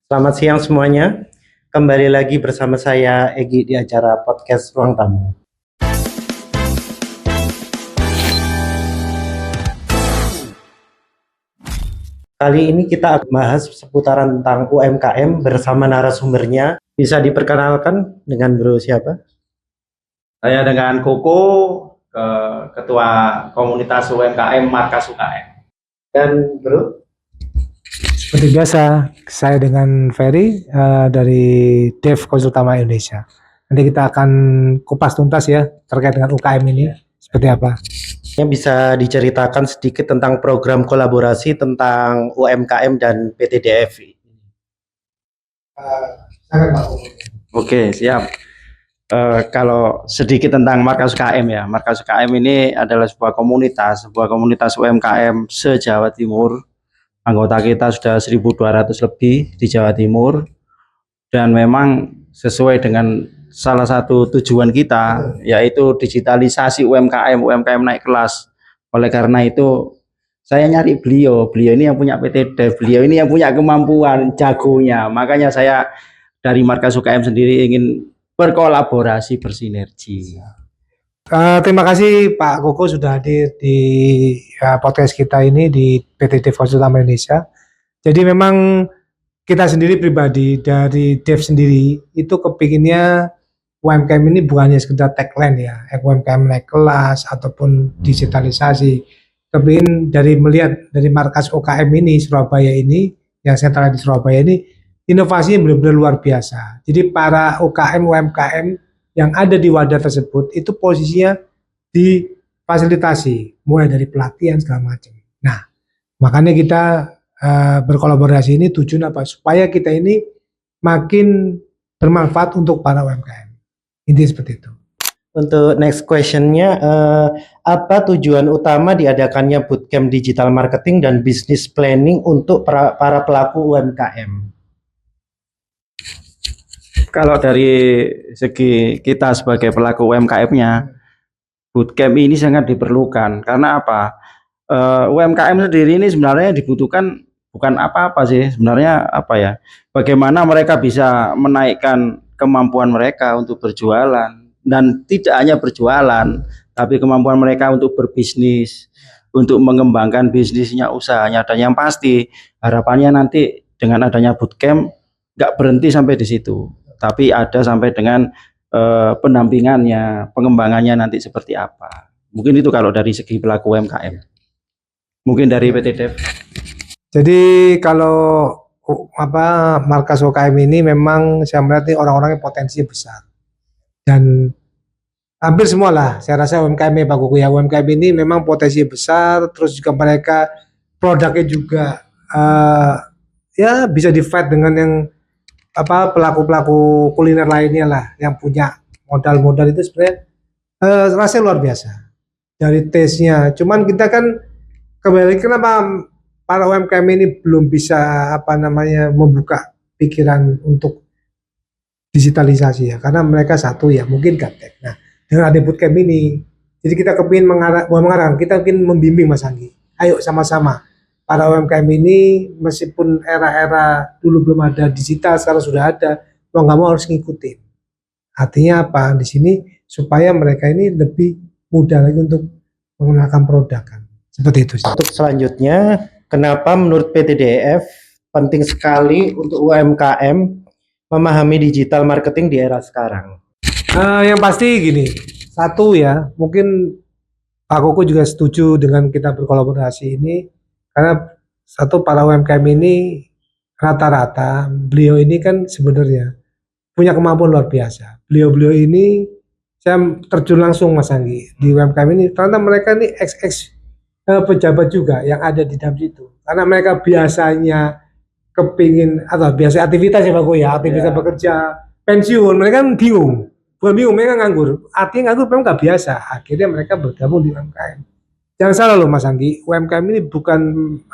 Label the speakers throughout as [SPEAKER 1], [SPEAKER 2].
[SPEAKER 1] Selamat siang semuanya. Kembali lagi bersama saya Egi di acara podcast Ruang Tamu. Kali ini kita akan bahas seputaran tentang UMKM bersama narasumbernya. Bisa diperkenalkan dengan Bro siapa?
[SPEAKER 2] Saya dengan Koko, Ketua Komunitas UMKM Markas UKM.
[SPEAKER 1] Dan Bro?
[SPEAKER 3] Seperti biasa, saya dengan Ferry dari Dev Konsultama Indonesia. Nanti kita akan kupas tuntas ya terkait dengan UKM ini seperti apa.
[SPEAKER 1] Yang bisa diceritakan sedikit tentang program kolaborasi tentang UMKM dan PT DFI.
[SPEAKER 2] Oke, siap. Kalau sedikit tentang Markas UKM ya, Markas UKM ini adalah sebuah komunitas UMKM se-Jawa Timur. Anggota kita sudah 1.200 lebih di Jawa Timur, dan memang sesuai dengan salah satu tujuan kita, yaitu digitalisasi UMKM naik kelas. Oleh karena itu saya nyari beliau ini yang punya PT Dev, beliau ini yang punya kemampuan, jagonya. Makanya saya dari Markas UKM sendiri ingin berkolaborasi, bersinergi.
[SPEAKER 3] Terima kasih Pak Koko sudah hadir di podcast kita ini di PT Dev Konsultama Indonesia. Jadi memang kita sendiri pribadi dari Dev sendiri itu kepinginnya UMKM ini bukannya sekedar tagline ya, UMKM naik kelas ataupun digitalisasi. Kepingin dari melihat dari markas UKM ini Surabaya ini yang sentral di Surabaya ini inovasinya benar-benar luar biasa. Jadi para UMKM yang ada di wadah tersebut itu posisinya difasilitasi mulai dari pelatihan segala macam. Nah, makanya kita berkolaborasi ini tujuan apa? Supaya kita ini makin bermanfaat untuk para UMKM. Intinya seperti itu.
[SPEAKER 1] Untuk next questionnya, apa tujuan utama diadakannya bootcamp digital marketing dan business planning untuk para pelaku UMKM?
[SPEAKER 2] Kalau dari segi kita sebagai pelaku UMKM-nya, bootcamp ini sangat diperlukan. Karena apa? UMKM sendiri ini sebenarnya dibutuhkan bukan apa-apa sih, sebenarnya apa ya? Bagaimana mereka bisa menaikkan kemampuan mereka untuk berjualan, dan tidak hanya berjualan, tapi kemampuan mereka untuk berbisnis, untuk mengembangkan bisnisnya, usahanya. Dan yang pasti harapannya nanti dengan adanya bootcamp nggak berhenti sampai di situ, tapi ada sampai dengan pendampingannya, pengembangannya nanti seperti apa. Mungkin itu kalau dari segi pelaku UMKM. Mungkin dari PT Dev.
[SPEAKER 3] Jadi kalau markas UKM ini memang saya melihat orang-orang yang potensi besar. Dan hampir semua lah, saya rasa UMKM Pak Kuku ya, UMKM ini memang potensi besar, terus juga mereka produknya juga ya bisa di-fight dengan yang pelaku-pelaku kuliner lainnya lah, yang punya modal-modal itu sebenarnya rasanya luar biasa dari taste-nya. Cuman kita kan kembali kenapa para UMKM ini belum bisa membuka pikiran untuk digitalisasi ya, karena mereka satu ya mungkin gaptek. Nah, dengan ada bootcamp ini, jadi kita kepingin mengarahkan, kita ingin membimbing Mas Anggi. Ayo sama-sama para UMKM ini, meskipun era-era dulu belum ada digital, sekarang sudah ada, mau nggak mau harus ngikutin. Artinya apa? Di sini supaya mereka ini lebih mudah lagi untuk mengenalkan produk kan. Seperti itu.
[SPEAKER 1] Untuk selanjutnya, kenapa menurut PT DF penting sekali untuk UMKM memahami digital marketing di era sekarang?
[SPEAKER 3] Yang pasti gini, satu ya, mungkin Pak Koko juga setuju dengan kita berkolaborasi ini, karena satu para UMKM ini rata-rata beliau ini kan sebenarnya punya kemampuan luar biasa. Beliau ini saya terjun langsung Mas Anggi di UMKM ini, karena mereka ini ex pejabat juga yang ada di dalam situ, karena mereka biasanya kepingin atau biasa aktivitas ya Pak Koko ya, aktivitas bekerja, pensiun, mereka kan bingung. Bukan bingung, mereka nganggur. Artinya nganggur memang nggak biasa. Akhirnya mereka bergabung di UMKM. Jangan salah loh Mas Anggi, UMKM ini bukan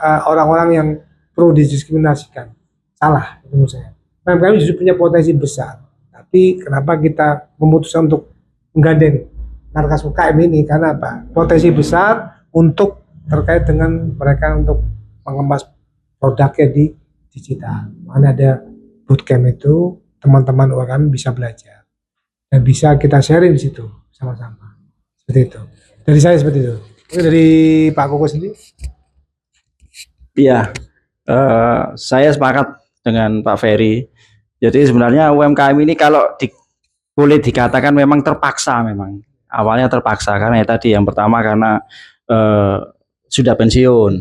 [SPEAKER 3] orang-orang yang perlu didiskriminasikan. Salah menurut saya. UMKM justru punya potensi besar. Tapi kenapa kita memutuskan untuk menggandeng markas UMKM ini? Karena apa? Potensi besar untuk terkait dengan mereka untuk mengemas produknya di digital. Mana ada bootcamp itu teman-teman UMKM bisa belajar dan bisa kita sharing di situ sama-sama. Seperti itu. Dari saya seperti itu. Oke, dari Pak Koko sendiri.
[SPEAKER 2] Iya, saya sepakat dengan Pak Ferry. Jadi sebenarnya UMKM ini kalau boleh dikatakan memang terpaksa, memang awalnya terpaksa karena ya tadi yang pertama karena eh, sudah pensiun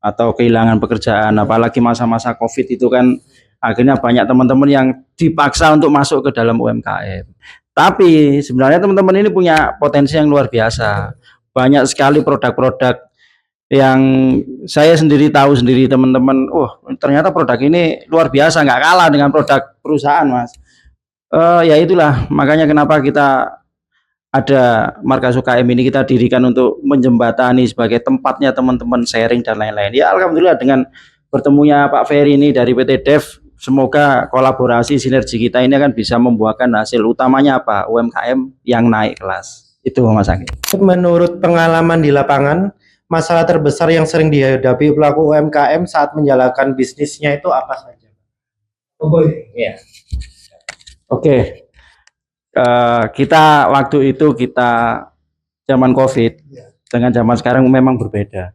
[SPEAKER 2] atau kehilangan pekerjaan, apalagi masa-masa COVID itu kan akhirnya banyak teman-teman yang dipaksa untuk masuk ke dalam UMKM. Tapi sebenarnya teman-teman ini punya potensi yang luar biasa. Banyak sekali produk-produk yang saya sendiri tahu sendiri teman-teman, ternyata produk ini luar biasa, nggak kalah dengan produk perusahaan, Mas. Ya itulah makanya kenapa kita ada Markas UKM ini kita dirikan untuk menjembatani sebagai tempatnya teman-teman sharing dan lain-lain. Ya alhamdulillah dengan bertemunya Pak Ferry ini dari PT Dev, semoga kolaborasi sinergi kita ini akan bisa membuahkan hasil utamanya apa? UMKM yang naik kelas. Itu Mas Anggi.
[SPEAKER 1] Menurut pengalaman di lapangan, masalah terbesar yang sering dihadapi pelaku UMKM saat menjalankan bisnisnya itu apa saja?
[SPEAKER 2] Ya. Oke. Kita waktu itu zaman COVID dengan zaman sekarang memang berbeda.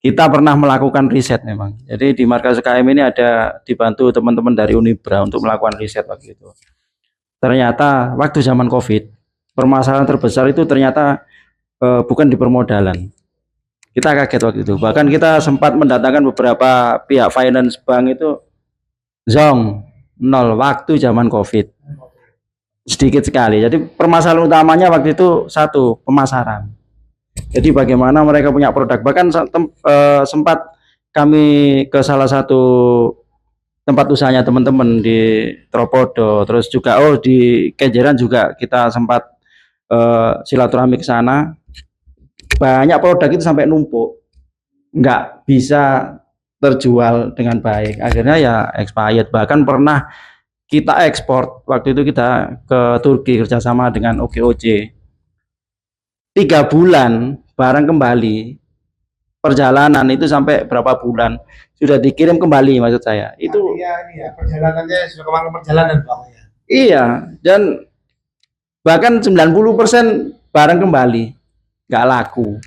[SPEAKER 2] Kita pernah melakukan riset memang. Jadi di Markas UKM ini ada dibantu teman-teman dari Unibra untuk melakukan riset waktu itu. Ternyata waktu zaman COVID, permasalahan terbesar itu ternyata bukan di permodalan. Kita kaget waktu itu. Bahkan kita sempat mendatangkan beberapa pihak finance bank itu zong nol waktu zaman COVID. Sedikit sekali. Jadi permasalahan utamanya waktu itu satu, pemasaran. Jadi bagaimana mereka punya produk. Bahkan sempat kami ke salah satu tempat usahanya teman-teman di Tropodo, terus juga di Kenjeran juga kita sempat silaturahmi ke sana. Banyak produk itu sampai numpuk, nggak bisa terjual dengan baik. Akhirnya ya expired. Bahkan pernah kita ekspor, waktu itu kita ke Turki kerjasama dengan OGOJ. 3 bulan barang kembali, perjalanan itu sampai berapa bulan sudah dikirim kembali, maksud saya itu.
[SPEAKER 3] Iya, perjalanannya sudah kemana perjalanan Pak?
[SPEAKER 2] Iya, dan bahkan 90% barang kembali nggak laku.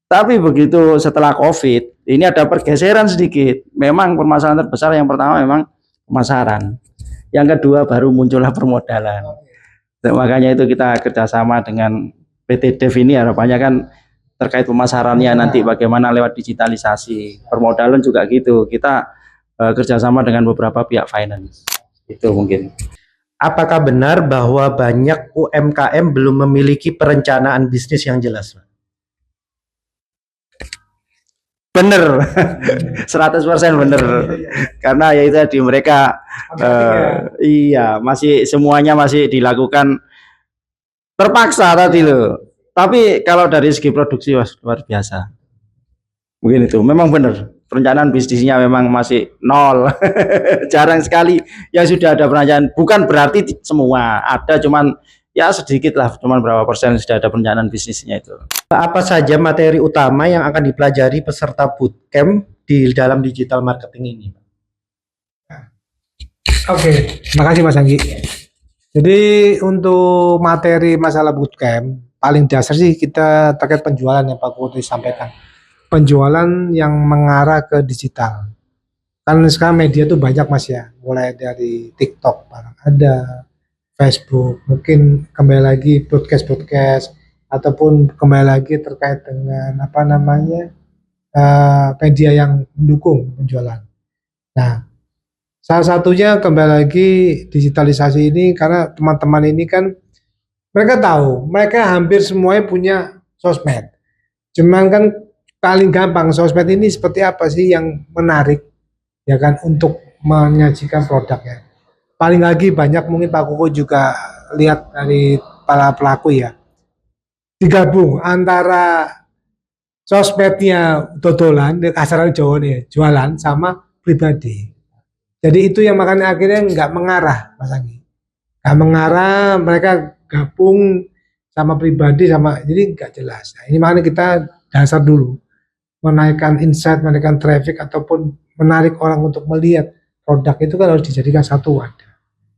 [SPEAKER 2] Tapi begitu setelah COVID ini ada pergeseran sedikit. Memang permasalahan terbesar yang pertama memang pemasaran, yang kedua baru muncullah permodalan. Makanya itu kita kerjasama dengan PT Dev ini, harapannya kan terkait pemasarannya nanti bagaimana lewat digitalisasi, permodalan juga gitu. Kita kerjasama dengan beberapa pihak finance. Itu mungkin.
[SPEAKER 1] Apakah benar bahwa banyak UMKM belum memiliki perencanaan bisnis yang jelas, Pak?
[SPEAKER 2] Bener, 100% bener. Karena ya itu di mereka iya masih semuanya masih dilakukan terpaksa tadi loh. Tapi kalau dari segi produksi luar biasa. Mungkin itu memang benar. Perencanaan bisnisnya memang masih nol. Jarang sekali yang sudah ada perencanaan. Bukan berarti semua ada, cuman ya sedikit lah, cuman berapa persen sudah ada perencanaan bisnisnya itu.
[SPEAKER 1] Apa saja materi utama yang akan dipelajari peserta bootcamp di dalam digital marketing ini?
[SPEAKER 3] Oke, makasih Mas Anggi. Jadi untuk materi masalah bootcamp, paling dasar sih kita terkait penjualan yang Pak Koti sampaikan. Penjualan yang mengarah ke digital. Kan sekarang media tuh banyak Mas ya, mulai dari TikTok, ada Facebook, mungkin kembali lagi podcast, ataupun kembali lagi terkait dengan media yang mendukung penjualan. Nah, salah satunya kembali lagi digitalisasi ini karena teman-teman ini kan mereka tahu, mereka hampir semuanya punya sosmed. Cuman kan paling gampang sosmed ini seperti apa sih yang menarik ya kan untuk menyajikan produknya. Paling lagi banyak mungkin Pak Koko juga lihat dari para pelaku ya. Digabung antara sosmednya dodolan, asaran Jawa nih, jualan sama pribadi. Jadi itu yang makanya akhirnya nggak mengarah, Mas Anggi. Nggak mengarah, mereka gabung sama pribadi sama, jadi nggak jelas. Nah, ini makanya kita dasar dulu, menaikkan insight, menaikkan traffic ataupun menarik orang untuk melihat produk itu kan harus dijadikan satu wadah.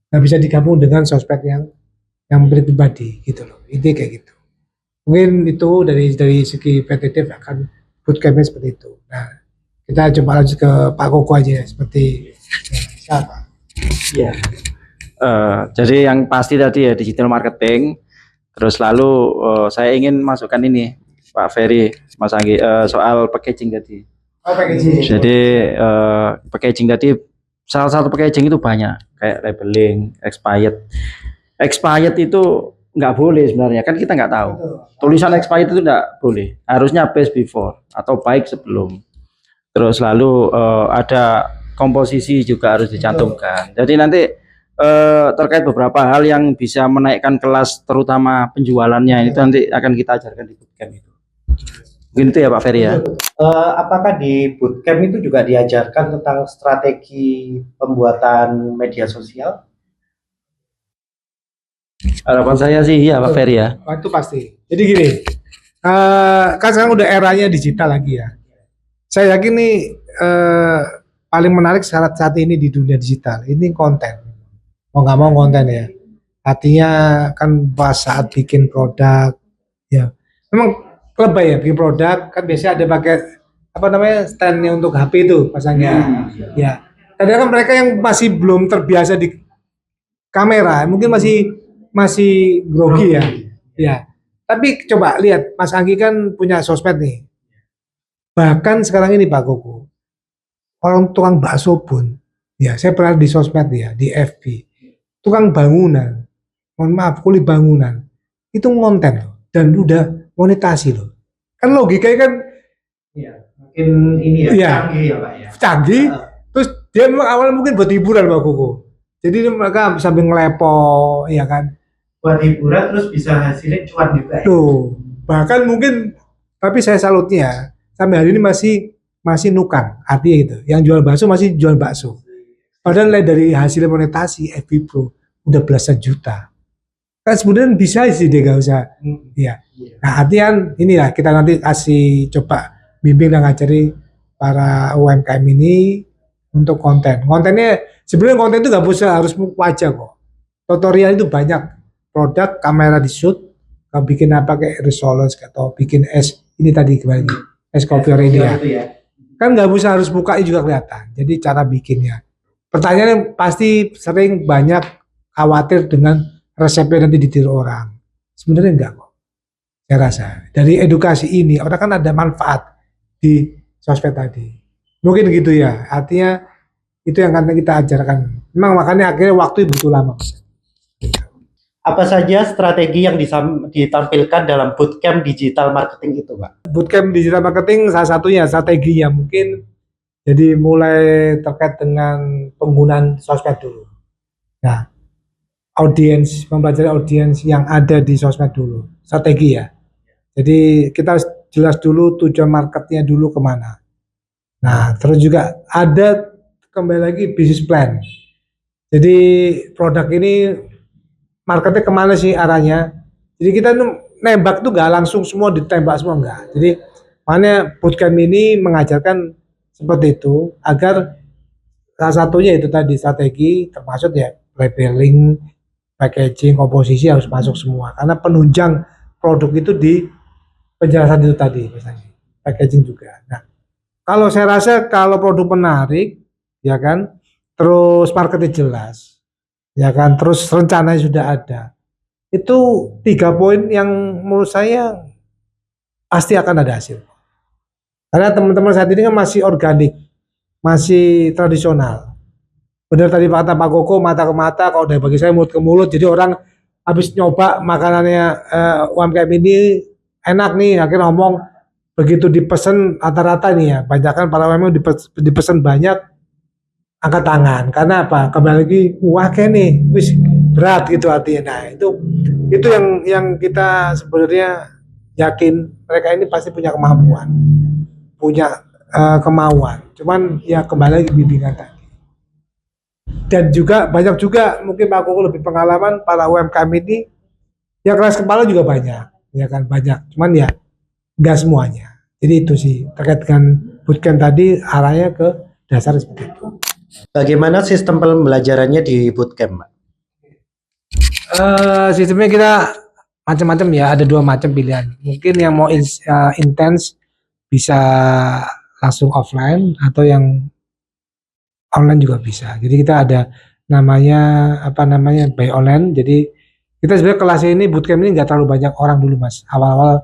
[SPEAKER 3] Nggak bisa digabung dengan sosmed yang pribadi gitu loh. Ini kayak gitu. Mungkin itu dari segi PT Dev akan bootcampnya seperti itu. Nah, kita coba lanjut ke Pak Koko aja seperti siapa?
[SPEAKER 2] Ya. Jadi yang pasti tadi ya digital marketing. Terus lalu saya ingin masukkan ini Pak Ferry, Mas Anggi, soal packaging tadi.
[SPEAKER 3] Oh, packaging.
[SPEAKER 2] Jadi packaging tadi salah satu packaging itu banyak kayak labeling, expired. Expired itu nggak boleh sebenarnya, kan kita nggak tahu. Tulisan expired itu nggak boleh. Harusnya best before atau baik sebelum. Terus lalu ada komposisi juga harus dicantumkan. Jadi nanti terkait beberapa hal yang bisa menaikkan kelas terutama penjualannya itu nanti akan kita ajarkan di bootcamp itu. Mungkin itu ya Pak Ferry ya.
[SPEAKER 1] Apakah di bootcamp itu juga diajarkan tentang strategi pembuatan media sosial?
[SPEAKER 2] Harapan saya sih ya Pak Ferry ya.
[SPEAKER 3] Oh, itu pasti. Jadi gini, kan sekarang udah eranya digital lagi ya. Saya yakin nih paling menarik saat ini di dunia digital ini konten. Mau nggak mau konten ya. Artinya kan pas saat bikin produk, ya memang lebay ya bikin produk kan biasanya ada pakai apa namanya standnya untuk HP itu pasangnya. Ya. Kadang kan mereka yang masih belum terbiasa di kamera, mungkin masih grogi ya. Ya. Tapi coba lihat Mas Anggi kan punya sosmed nih. Bahkan sekarang ini Pak Koko, orang tukang bakso pun, ya saya pernah di sosmed ya, di FB, tukang bangunan, mohon maaf kuli bangunan, itu ngonten loh, dan udah monetasi loh. Kan logikanya kan,
[SPEAKER 1] Iya, mungkin ini ya,
[SPEAKER 3] Iya.
[SPEAKER 1] canggih ya Pak ya.
[SPEAKER 3] canggih, terus dia memang awalnya mungkin buat hiburan Pak Koko. Jadi mereka sambil ngelepo, ya kan.
[SPEAKER 1] Buat hiburan terus bisa hasilnya cuan juga ya.
[SPEAKER 3] Tuh, bahkan mungkin, tapi saya salutnya sampai hari ini masih nukang, artinya itu. Yang jual bakso masih jual bakso. Padahal dari hasil monetasi FB Pro udah belasan juta. Kan sebenarnya bisa sih dia nggak usah. Ya. Nah artinya inilah kita nanti kasih coba bimbing dan ngajari para UMKM ini untuk konten. Kontennya sebenarnya konten itu nggak usah harus wajah kok. Tutorial itu banyak. Produk kamera di shoot, kalau bikin apa kayak risoles atau bikin es ini tadi kembali es kopi ini ya.
[SPEAKER 1] Itu ya.
[SPEAKER 3] Kan nggak usah harus bukanya juga kelihatan. Jadi cara bikinnya. Pertanyaannya pasti sering banyak khawatir dengan resepnya nanti ditiru orang. Sebenarnya enggak kok. Saya rasa dari edukasi ini orang kan ada manfaat di sosmed tadi. Mungkin gitu ya. Artinya itu yang akan kita ajarkan. Memang makanya akhirnya waktu butuh lama.
[SPEAKER 1] Apa saja strategi yang ditampilkan dalam bootcamp digital marketing itu, Pak?
[SPEAKER 3] Bootcamp digital marketing salah satunya strateginya mungkin jadi mulai terkait dengan penggunaan sosmed dulu. Nah, mempelajari audiens yang ada di sosmed dulu, strategi ya. Jadi kita harus jelas dulu tujuan marketnya dulu kemana. Nah, terus juga ada kembali lagi bisnis plan. Jadi produk ini marketnya kemana sih arahnya? Jadi kita nembak tuh gak langsung semua ditembak semua enggak. Jadi mana bootcamp ini mengajarkan seperti itu agar salah satunya itu tadi strategi termasuk ya labeling, packaging, komposisi harus masuk semua karena penunjang produk itu di penjelasan itu tadi misalnya packaging juga. Nah, kalau saya rasa kalau produk menarik ya kan, terus marketnya jelas ya kan, terus rencananya sudah ada. Itu 3 poin yang menurut saya pasti akan ada hasil. Karena teman-teman saat ini kan masih organik, masih tradisional. Benar tadi kata Pak Koko, mata ke mata, kalau dari bagi saya mulut ke mulut. Jadi orang habis nyoba makanannya UMKM ini enak nih, akhirnya ngomong begitu dipesan rata-rata nih ya, banyak kan para UMKM dipesan banyak, angkat tangan. Karena apa? Kembali lagi, wah kayak nih, wis berat gitu artinya. Nah itu yang kita sebenarnya yakin mereka ini pasti punya kemampuan, punya kemauan. Cuman ya kembali lagi bimbingan tadi. Dan juga banyak juga mungkin Pak Koko lebih pengalaman para UMKM ini yang keras kepala juga banyak, ya kan banyak. Cuman ya nggak semuanya. Jadi itu sih terkait dengan bootcamp tadi arahnya ke dasar seperti itu.
[SPEAKER 1] Bagaimana sistem pembelajarannya di bootcamp, Pak?
[SPEAKER 3] Sistemnya kita macam-macam ya, ada 2 macam pilihan. Mungkin yang mau intens bisa langsung offline atau yang online juga bisa. Jadi kita ada namanya by online. Jadi kita sebenarnya kelas ini bootcamp ini nggak terlalu banyak orang dulu Mas. Awal-awal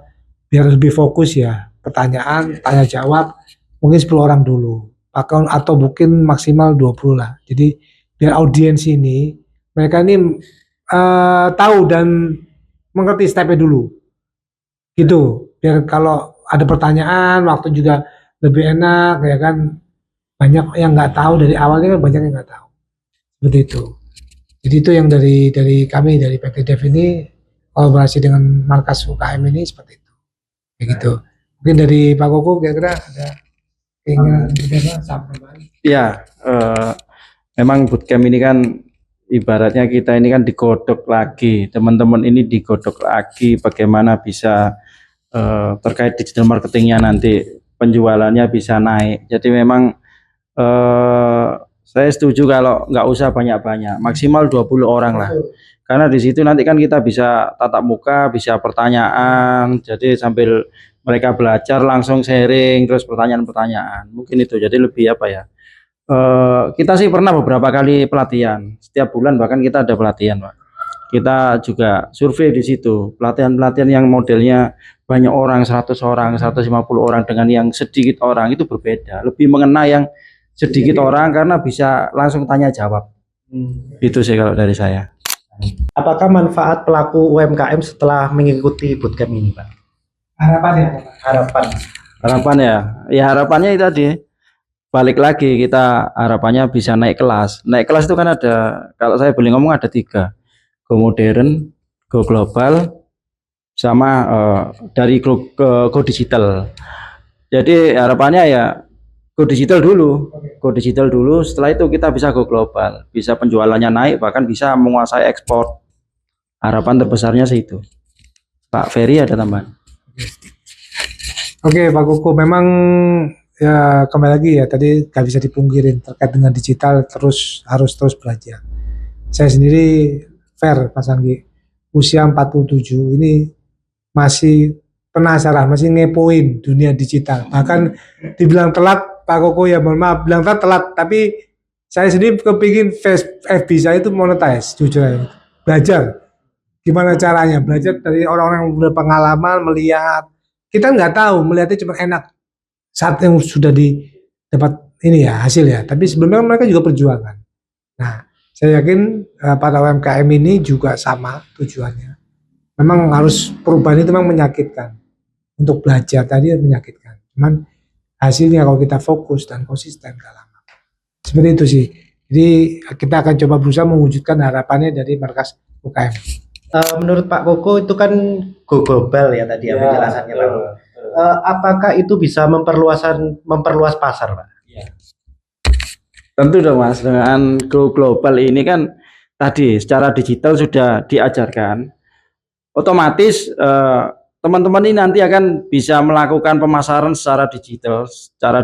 [SPEAKER 3] biar lebih fokus ya. Pertanyaan, tanya jawab mungkin 10 orang dulu. Atau mungkin maksimal 20 lah. Jadi biar audiens ini mereka ini tahu dan mengerti stepnya dulu. Gitu. Biar kalau ada pertanyaan waktu juga lebih enak ya kan. Banyak yang nggak tahu dari awalnya kan banyak yang nggak tahu. Seperti itu. Jadi itu yang dari kami dari PT Dev ini kolaborasi dengan markas UKM ini seperti itu. Begitu. Mungkin dari Pak Koko kira-kira ada keinginan berbeda sampaikan.
[SPEAKER 2] Ya, memang bootcamp ini kan ibaratnya kita ini kan digodok lagi, teman-teman ini digodok lagi bagaimana bisa terkait digital marketingnya nanti penjualannya bisa naik. Jadi memang saya setuju kalau nggak usah banyak-banyak, maksimal 20 orang lah. Karena di situ nanti kan kita bisa tatap muka, bisa pertanyaan, jadi sambil mereka belajar langsung sharing, terus pertanyaan-pertanyaan. Mungkin itu jadi lebih apa ya? Kita sih pernah beberapa kali pelatihan, setiap bulan bahkan kita ada pelatihan, Pak. Kita juga survei di situ, pelatihan-pelatihan yang modelnya banyak orang, 100 orang, 150 orang dengan yang sedikit orang itu berbeda. Lebih mengena yang sedikit orang karena bisa langsung tanya jawab. Itu sih kalau dari saya.
[SPEAKER 1] Apakah manfaat pelaku UMKM setelah mengikuti bootcamp ini, Pak?
[SPEAKER 3] Harapannya.
[SPEAKER 1] Harapan.
[SPEAKER 2] Harapan ya harapannya itu tadi. Balik lagi kita harapannya bisa naik kelas. Naik kelas itu kan ada, kalau saya boleh ngomong ada 3. Go modern, go global, sama dari go digital. Jadi harapannya ya go digital dulu, setelah itu kita bisa go global, bisa penjualannya naik, bahkan bisa menguasai ekspor. Harapan terbesarnya sih itu. Pak Ferry ada tambahan?
[SPEAKER 3] Oke Pak Koko, memang ya kembali lagi ya tadi gak bisa dipungkirin terkait dengan digital harus terus belajar. Saya sendiri fair Mas Anggi, usia 47 ini masih penasaran, masih ngepoin dunia digital. Bahkan dibilang telat Pak Koko ya mohon maaf, bilang telat, tapi saya sendiri kepingin FB saya itu monetize, jujur aja. Belajar gimana caranya, belajar dari orang-orang yang udah pengalaman melihat. Kita nggak tahu, melihatnya cuma enak saat yang sudah dapat ini ya hasil ya. Tapi sebenarnya mereka juga perjuangan. Nah, saya yakin para UMKM ini juga sama tujuannya. Memang harus perubahan itu memang menyakitkan. Untuk belajar tadi menyakitkan. Cuman hasilnya kalau kita fokus dan konsisten gak lama. Seperti itu sih. Jadi kita akan coba berusaha mewujudkan harapannya dari markas UKM.
[SPEAKER 1] Menurut Pak Koko itu kan go global ya tadi ya penjelasannya Pak. Apakah itu bisa memperluas pasar, Pak?
[SPEAKER 2] Tentu dong Mas, dengan go global ini kan tadi secara digital sudah diajarkan, otomatis teman-teman ini nanti akan bisa melakukan pemasaran secara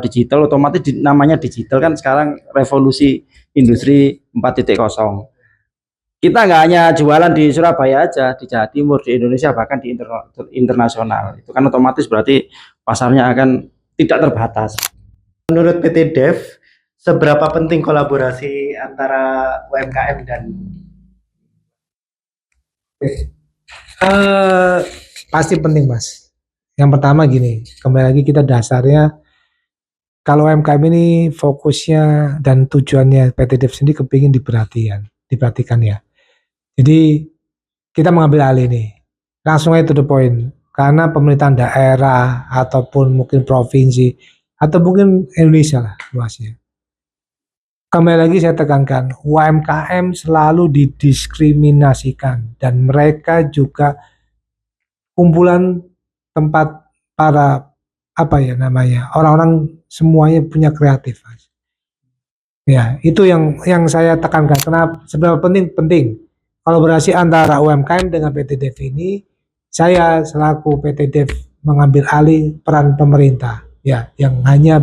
[SPEAKER 2] digital otomatis namanya digital kan sekarang revolusi industri 4.0. Kita nggak hanya jualan di Surabaya aja, di Jawa Timur, di Indonesia, bahkan di internasional. Itu kan otomatis berarti pasarnya akan tidak terbatas.
[SPEAKER 1] Menurut PT Dev, seberapa penting kolaborasi antara UMKM dan
[SPEAKER 3] pasti penting Mas. Yang pertama gini, kembali lagi kita dasarnya kalau UMKM ini fokusnya dan tujuannya PT Dev sendiri kepingin diperhatikan ya. Jadi kita mengambil alih nih, langsung aja to the point. Karena pemerintahan daerah ataupun mungkin provinsi atau mungkin Indonesia lah luasnya. Kembali lagi saya tekankan, UMKM selalu didiskriminasikan dan mereka juga kumpulan tempat para orang-orang semuanya punya kreatif. Ya, itu yang saya tekankan. Kenapa? Seberapa penting kolaborasi antara UMKM dengan PT Dev ini. Saya selaku PT Dev mengambil alih peran pemerintah, ya, yang hanya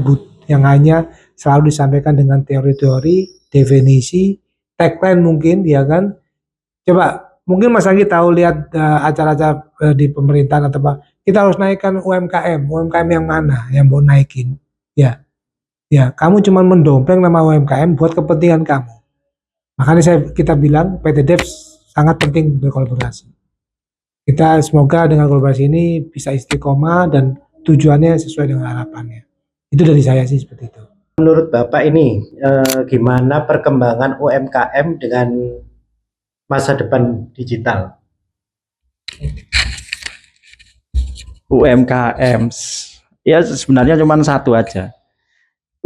[SPEAKER 3] selalu disampaikan dengan teori-teori, definisi, tagline mungkin, ya kan. Coba mungkin Mas Anggi tahu lihat acara-acara di pemerintahan atau apa, kita harus naikkan UMKM, UMKM yang mana yang mau naikin, ya, ya, kamu cuma mendompleng nama UMKM buat kepentingan kamu. Makanya kita bilang PT Dev sangat penting berkolaborasi. Kita semoga dengan kolaborasi ini bisa istiqomah dan tujuannya sesuai dengan harapannya. Itu dari saya sih seperti itu.
[SPEAKER 1] Menurut Bapak ini gimana perkembangan UMKM dengan masa depan digital?
[SPEAKER 2] UMKM ya sebenarnya cuma satu aja.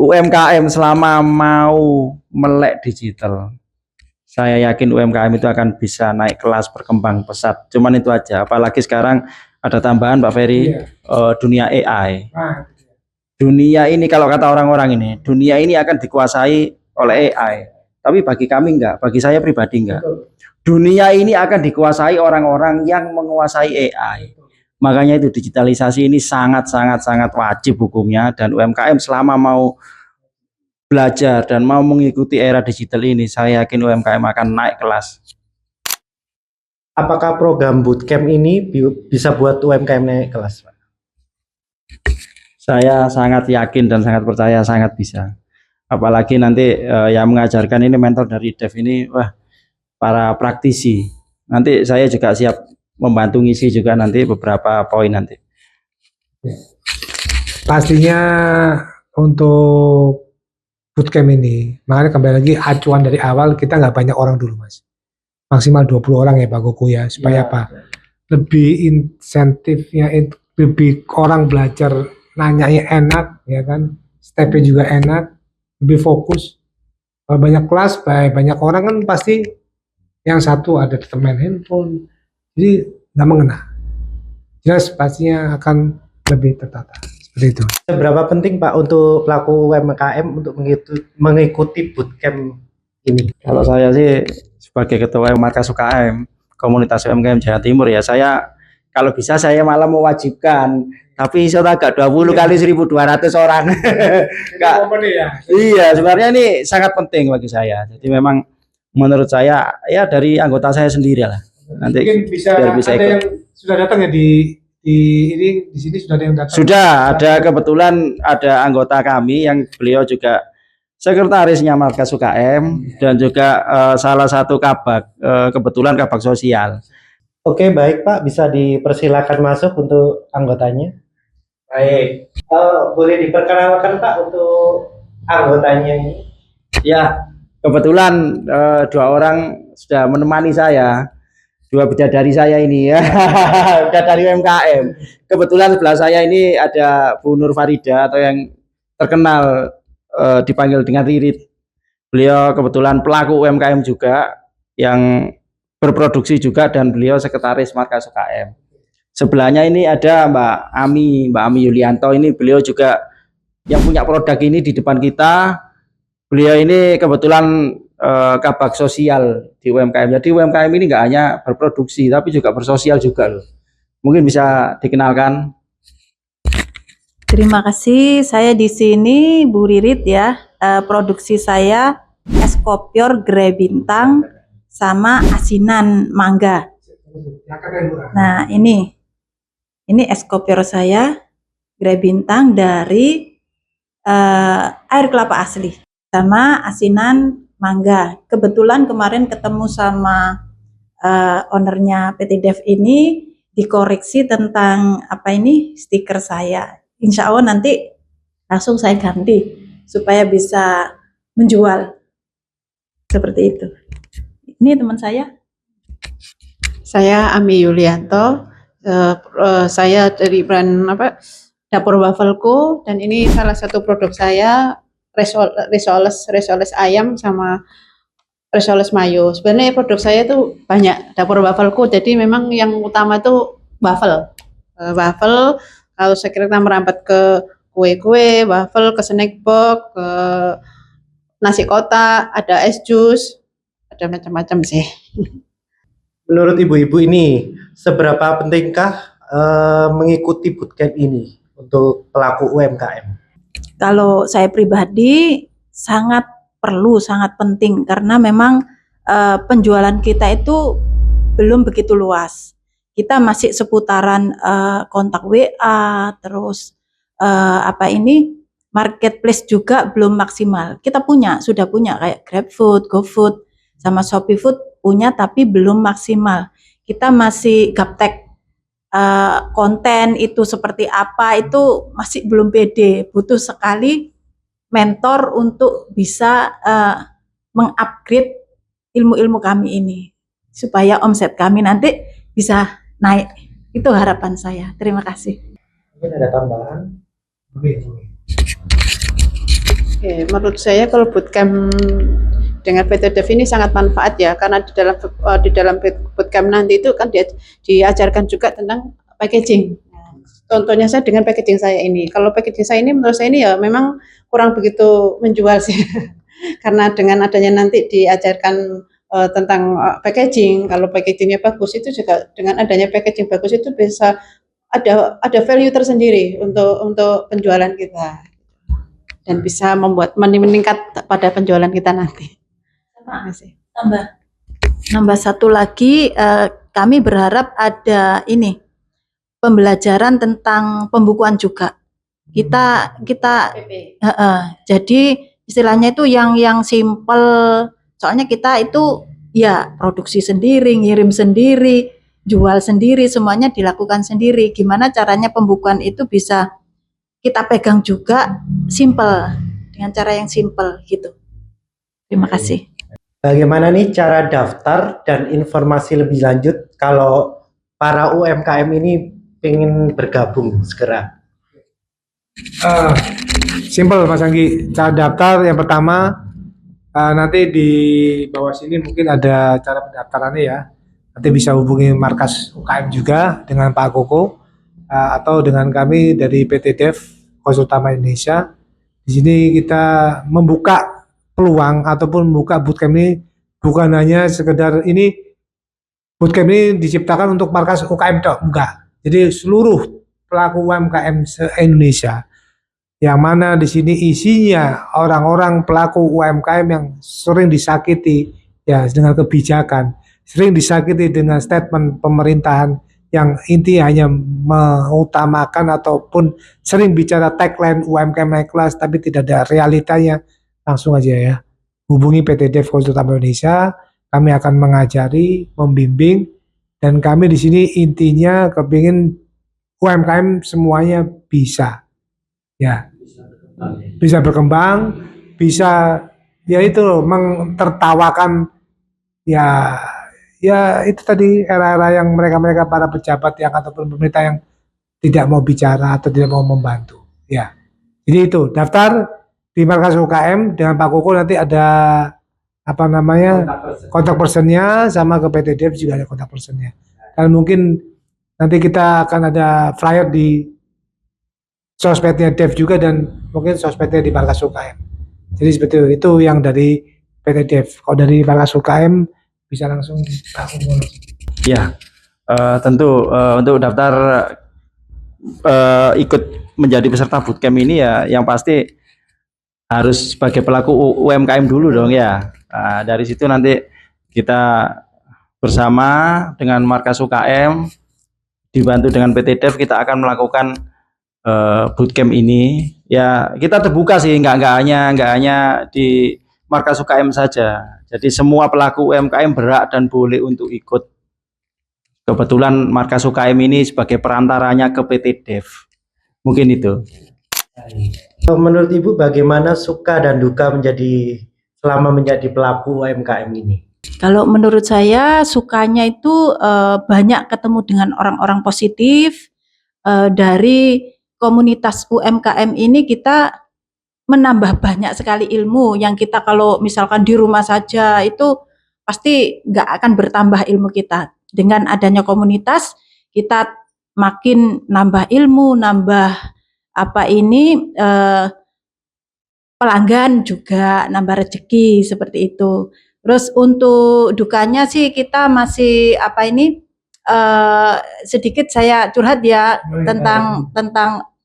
[SPEAKER 2] UMKM selama mau melek digital, saya yakin UMKM itu akan bisa naik kelas, berkembang pesat. Cuman itu aja. Apalagi sekarang ada tambahan Pak Ferry, dunia AI. Dunia ini kalau kata orang-orang ini, dunia ini akan dikuasai oleh AI. Tapi bagi kami enggak, bagi saya pribadi enggak. Dunia ini akan dikuasai orang-orang yang menguasai AI. Makanya itu digitalisasi ini sangat wajib hukumnya, dan UMKM selama mau belajar dan mau mengikuti era digital ini, saya yakin UMKM akan naik kelas.
[SPEAKER 1] Apakah program bootcamp ini bisa buat UMKM naik kelas, Pak?
[SPEAKER 2] Saya sangat yakin dan sangat percaya sangat bisa. Apalagi nanti yang mengajarkan ini mentor dari Dev ini, wah, para praktisi. Nanti saya juga siap membantu ngisi juga nanti beberapa poin nanti.
[SPEAKER 3] Pastinya untuk bootcamp ini, makanya kembali lagi acuan dari awal kita nggak banyak orang dulu Mas, maksimal 20 orang ya Pak Koko ya, supaya apa, lebih insentifnya, lebih orang belajar nanyanya enak ya kan, stepnya juga enak, lebih fokus. Kalau banyak kelas, banyak orang kan pasti yang satu ada tetap main handphone, jadi nggak mengena, jelas pastinya akan lebih tertata. Itu.
[SPEAKER 1] Seberapa penting Pak untuk pelaku UMKM untuk mengikuti bootcamp ini?
[SPEAKER 2] Kalau saya sih sebagai ketua Markas UKM Komunitas UMKM Jawa Timur ya, saya kalau bisa saya malah mewajibkan, tapi saya agak 20 kali 1.200 orang. Iya, sebenarnya ini sangat penting bagi saya. Jadi memang menurut saya ya dari anggota saya sendiri lah. Nanti
[SPEAKER 3] mungkin bisa
[SPEAKER 2] biar bisa
[SPEAKER 3] ada
[SPEAKER 2] ikut.
[SPEAKER 3] yang sudah datang ya di sini sudah ada yang datang.
[SPEAKER 2] Sudah ada, kebetulan ada anggota kami yang beliau juga sekretarisnya Markas UKM dan juga salah satu kabak, kebetulan kabak sosial.
[SPEAKER 1] Oke, baik Pak, bisa dipersilakan masuk untuk anggotanya. Baik, boleh diperkenalkan Pak untuk anggotanya ini?
[SPEAKER 2] Ya, kebetulan 2 orang sudah menemani saya. 2 bidadari saya ini ya, bidadari UMKM. Kebetulan sebelah saya ini ada Bu Nur Farida atau yang terkenal dipanggil dengan Ririt. Beliau kebetulan pelaku UMKM juga yang berproduksi juga dan beliau sekretaris Markas UKM. Sebelahnya ini ada Mbak Ami Yulianto, ini beliau juga yang punya produk ini di depan kita. Beliau ini kebetulan kabak sosial di UMKM. Jadi UMKM ini nggak hanya berproduksi tapi juga bersosial juga loh. Mungkin bisa dikenalkan.
[SPEAKER 4] Terima kasih. Saya di sini Bu Ririt ya. Produksi saya es kopior Grey Bintang sama asinan mangga. Nah, ini es kopior saya Grey Bintang dari air kelapa asli sama asinan mangga. Kebetulan kemarin ketemu sama ownernya PT Dev ini, dikoreksi tentang stiker saya. Insya Allah nanti langsung saya ganti supaya bisa menjual seperti itu. Ini teman saya.
[SPEAKER 5] Saya Ami Yulianto. Saya dari brand Dapur Wafelku, dan ini salah satu produk saya, risoles ayam sama risoles mayo. Sebenarnya produk saya tuh banyak, Dapur Wafelku. Jadi memang yang utama tuh wafel. Kalau kita merambat ke kue-kue, wafel, ke snack box, ke nasi kotak, ada es jus, ada macam-macam sih.
[SPEAKER 1] Menurut ibu-ibu ini, seberapa pentingkah mengikuti bootcamp ini untuk pelaku UMKM?
[SPEAKER 4] Kalau saya pribadi sangat perlu, sangat penting karena memang penjualan kita itu belum begitu luas. Kita masih seputaran kontak WA, terus marketplace juga belum maksimal. Kita sudah punya kayak GrabFood, GoFood, sama ShopeeFood punya tapi belum maksimal. Kita masih gaptek. Konten itu seperti apa itu masih belum pede, butuh sekali mentor untuk bisa mengupgrade ilmu-ilmu kami ini supaya omset kami nanti bisa naik. Itu harapan saya. Terima kasih.
[SPEAKER 3] Mungkin ada tambahan?
[SPEAKER 5] Oke, menurut saya kalau bootcamp dengan PT Dev ini sangat manfaat ya, karena di dalam bootcamp nanti itu kan diajarkan juga tentang packaging. Contohnya saya dengan packaging saya ini. Kalau packaging saya ini menurut saya ini ya memang kurang begitu menjual sih. Karena dengan adanya nanti diajarkan tentang packaging, kalau packagingnya bagus itu juga dengan adanya packaging bagus itu bisa ada value tersendiri untuk penjualan kita dan bisa meningkat pada penjualan kita nanti. Terima kasih.
[SPEAKER 4] Nambah satu lagi, kami berharap ada pembelajaran tentang pembukuan juga. Kita jadi istilahnya itu yang simple. Soalnya kita itu ya produksi sendiri, ngirim sendiri, jual sendiri, semuanya dilakukan sendiri. Gimana caranya pembukuan itu bisa kita pegang juga simple, dengan cara yang simple gitu. Terima kasih.
[SPEAKER 1] Bagaimana nih cara daftar dan informasi lebih lanjut kalau para UMKM ini pengen bergabung segera?
[SPEAKER 3] Simple Mas Anggi, cara daftar yang pertama nanti di bawah sini mungkin ada cara pendaftarannya ya. Nanti bisa hubungi markas UKM juga dengan Pak Koko atau dengan kami dari PT Dev Konsultama Indonesia. Di sini kita membuka peluang ataupun membuka bootcamp ini bukan hanya sekedar bootcamp ini diciptakan untuk markas UKM tok, enggak. Jadi seluruh pelaku UMKM se-Indonesia yang mana di sini isinya orang-orang pelaku UMKM yang sering disakiti ya dengan kebijakan, sering disakiti dengan statement pemerintahan yang inti hanya mengutamakan ataupun sering bicara tagline UMKM naik kelas tapi tidak ada realitanya. Langsung aja ya, hubungi PT Dev Konsultama Indonesia, kami akan mengajari, membimbing, dan kami di sini intinya kepingin UMKM semuanya bisa berkembang, bisa ya itu tertawakan ya itu tadi era-era yang mereka para pejabat yang ataupun pemerintah yang tidak mau bicara atau tidak mau membantu ya. Jadi itu daftar di markas UKM dengan Pak Koko, nanti ada kontak personnya, sama ke PT Dev juga ada kontak personnya. Dan mungkin nanti kita akan ada flyer di sosmednya Dev juga dan mungkin sosmednya di markas UKM. Jadi seperti itu yang dari PT Dev. Kalau dari markas UKM bisa langsung
[SPEAKER 2] Ya, tentu untuk daftar ikut menjadi peserta bootcamp ini ya yang pasti harus sebagai pelaku UMKM dulu dong ya. Nah, dari situ nanti kita bersama dengan markas UKM dibantu dengan PT Dev kita akan melakukan bootcamp ini. Ya kita terbuka sih, nggak hanya di markas UKM saja. Jadi semua pelaku UMKM berhak dan boleh untuk ikut. Kebetulan markas UKM ini sebagai perantaranya ke PT Dev. Mungkin itu.
[SPEAKER 1] Menurut Ibu bagaimana suka dan duka selama menjadi pelaku UMKM ini?
[SPEAKER 4] Kalau menurut saya sukanya itu banyak ketemu dengan orang-orang positif. Dari komunitas UMKM ini kita menambah banyak sekali ilmu yang kita kalau misalkan di rumah saja itu pasti nggak akan bertambah ilmu kita. Dengan adanya komunitas kita makin nambah ilmu, nambah pelanggan juga, nambah rezeki seperti itu. Terus untuk dukanya sih kita masih sedikit saya curhat ya tentang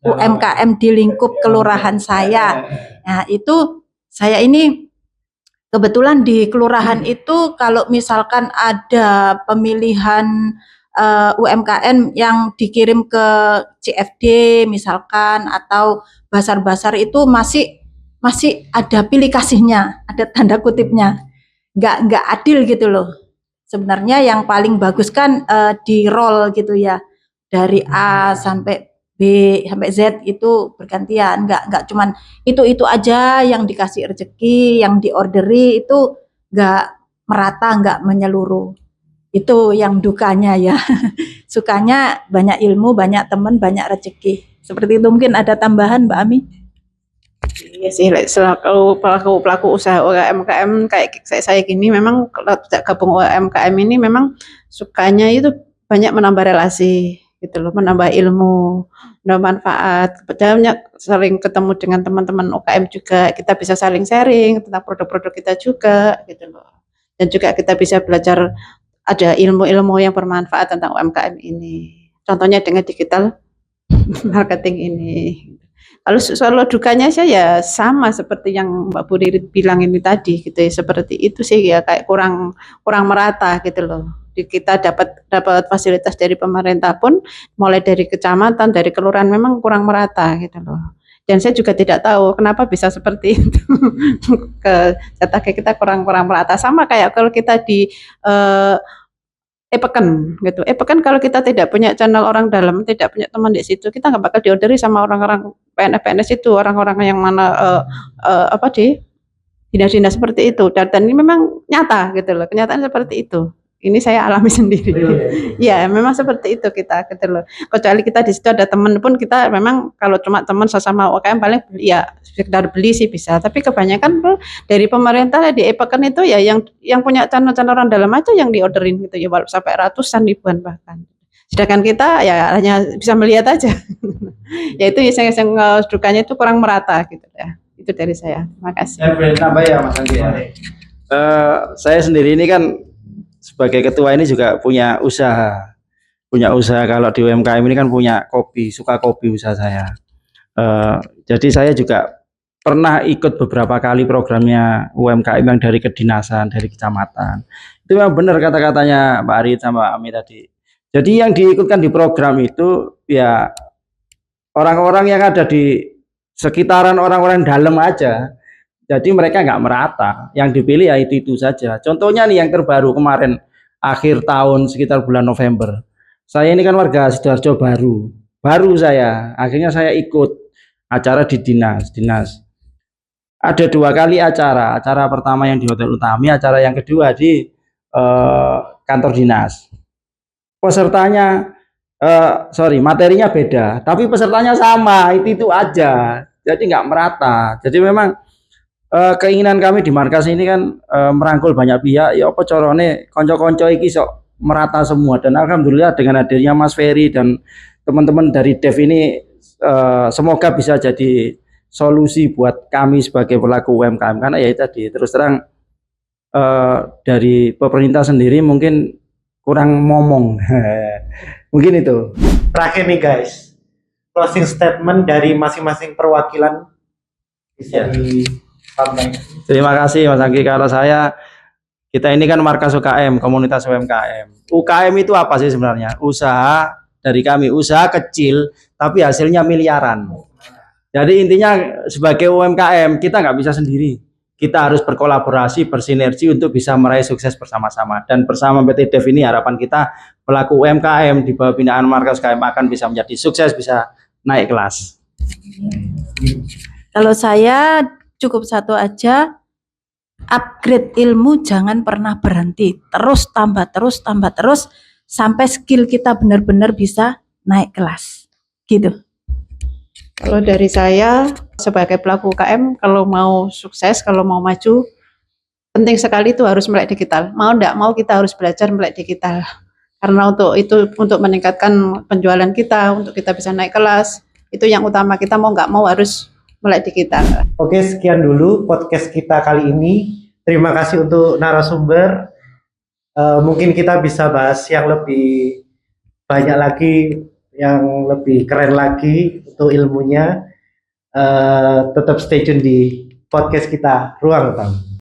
[SPEAKER 4] UMKM di lingkup kelurahan saya. Nah, itu saya ini kebetulan di kelurahan itu kalau misalkan ada pemilihan UMKM yang dikirim ke CFD misalkan atau basar-basar itu masih ada pilih kasihnya, ada tanda kutipnya. Nggak adil gitu loh. Sebenarnya yang paling bagus kan di roll gitu ya. Dari A sampai B sampai Z itu bergantian, nggak cuman itu aja yang dikasih rezeki, yang diorderi itu nggak merata, nggak menyeluruh. Itu yang dukanya ya. Sukanya banyak ilmu, banyak teman, banyak rezeki. Seperti itu. Mungkin ada tambahan Mbak Ami?
[SPEAKER 5] Iya sih, selaku pelaku usaha UMKM kayak saya gini, memang kalau tidak gabung UMKM ini memang sukanya itu banyak menambah relasi gitu loh, menambah ilmu, menambah manfaat. Banyak sering ketemu dengan teman-teman UKM juga, kita bisa saling sharing tentang produk-produk kita juga gitu loh. Dan juga kita bisa belajar ada ilmu-ilmu yang bermanfaat tentang UMKM ini. Contohnya dengan digital marketing ini. Kalau dukanya saya ya sama seperti yang Mbak Bu Ririt bilang ini tadi gitu ya, seperti itu sih ya, kayak kurang merata gitu loh. Kita dapat fasilitas dari pemerintah pun mulai dari kecamatan, dari kelurahan memang kurang merata gitu loh. Dan saya juga tidak tahu kenapa bisa seperti itu. Kita kurang merata, sama kayak kalau kita di e-peken gitu. E-peken kalau kita tidak punya channel orang dalam, tidak punya teman di situ, kita nggak bakal diorderi sama orang-orang PNS itu, orang-orang yang mana di dinas-dinas seperti itu. Dan ini memang nyata gitu loh, kenyataan seperti itu. Ini saya alami sendiri. Ya, memang seperti itu kita gitu loh. Kecuali kita di situ ada teman pun, kita memang kalau cuma teman sesama UKM paling ya sekedar beli sih bisa. Tapi kebanyakan dari pemerintah di e-peken itu ya yang punya channel-channel orang dalam aja yang diorderin gitu ya, sampai ratusan ribuan bahkan. Sedangkan kita ya hanya bisa melihat aja. Ya itu yang dukanya itu kurang merata gitu ya. Itu dari saya. Terima kasih.
[SPEAKER 2] Saya boleh tambah ya Mas Anggi ya. Saya sendiri ini kan sebagai ketua ini juga punya usaha. Kalau di UMKM ini kan punya kopi, suka kopi usaha saya. Jadi saya juga pernah ikut beberapa kali programnya UMKM yang dari kedinasan, dari kecamatan. Itu memang benar kata-katanya Mbak Arit sama Mbak Ami tadi. Jadi yang diikutkan di program itu ya orang-orang yang ada di sekitaran orang-orang dalam aja. Jadi mereka nggak merata, yang dipilih ya itu saja. Contohnya nih yang terbaru kemarin akhir tahun sekitar bulan November. Saya ini kan warga Sidoarjo baru saya. Akhirnya saya ikut acara di dinas. Ada 2 kali acara. Acara pertama yang di Hotel Utami, acara yang kedua di kantor dinas. Pesertanya, materinya beda, tapi pesertanya sama, itu aja. Jadi nggak merata. Jadi memang keinginan kami di markas ini kan merangkul banyak pihak, ya apa corone konco-konco iki sok merata semua. Dan alhamdulillah dengan hadirnya Mas Ferry dan teman-teman dari Dev ini semoga bisa jadi solusi buat kami sebagai pelaku UMKM, karena ya tadi terus terang dari pemerintah sendiri mungkin kurang ngomong. Mungkin itu.
[SPEAKER 1] Terakhir nih guys, closing statement dari masing-masing perwakilan bisa disampaikan.
[SPEAKER 2] Terima kasih Mas Anggi. Kalau kita ini kan markas UKM, komunitas UMKM. UKM itu apa sih sebenarnya? Usaha dari kami, usaha kecil tapi hasilnya miliaran. Jadi intinya sebagai UMKM kita nggak bisa sendiri. Kita harus berkolaborasi, bersinergi untuk bisa meraih sukses bersama-sama. Dan bersama PT Dev ini harapan kita pelaku UMKM di bawah binaan markas UKM akan bisa menjadi sukses, bisa naik kelas.
[SPEAKER 4] Kalau saya cukup satu aja, upgrade ilmu jangan pernah berhenti, terus tambah terus sampai skill kita benar-benar bisa naik kelas gitu.
[SPEAKER 5] Kalau dari saya sebagai pelaku UKM, kalau mau sukses, kalau mau maju, penting sekali itu harus melek digital. Mau enggak mau kita harus belajar melek digital. Karena untuk meningkatkan penjualan kita, untuk kita bisa naik kelas, itu yang utama, kita mau enggak mau harus melek digital.
[SPEAKER 1] Oke, sekian dulu podcast kita kali ini. Terima kasih untuk narasumber. Mungkin kita bisa bahas yang lebih banyak lagi yang lebih keren lagi untuk ilmunya, tetap stay tune di podcast kita Ruang Tamu.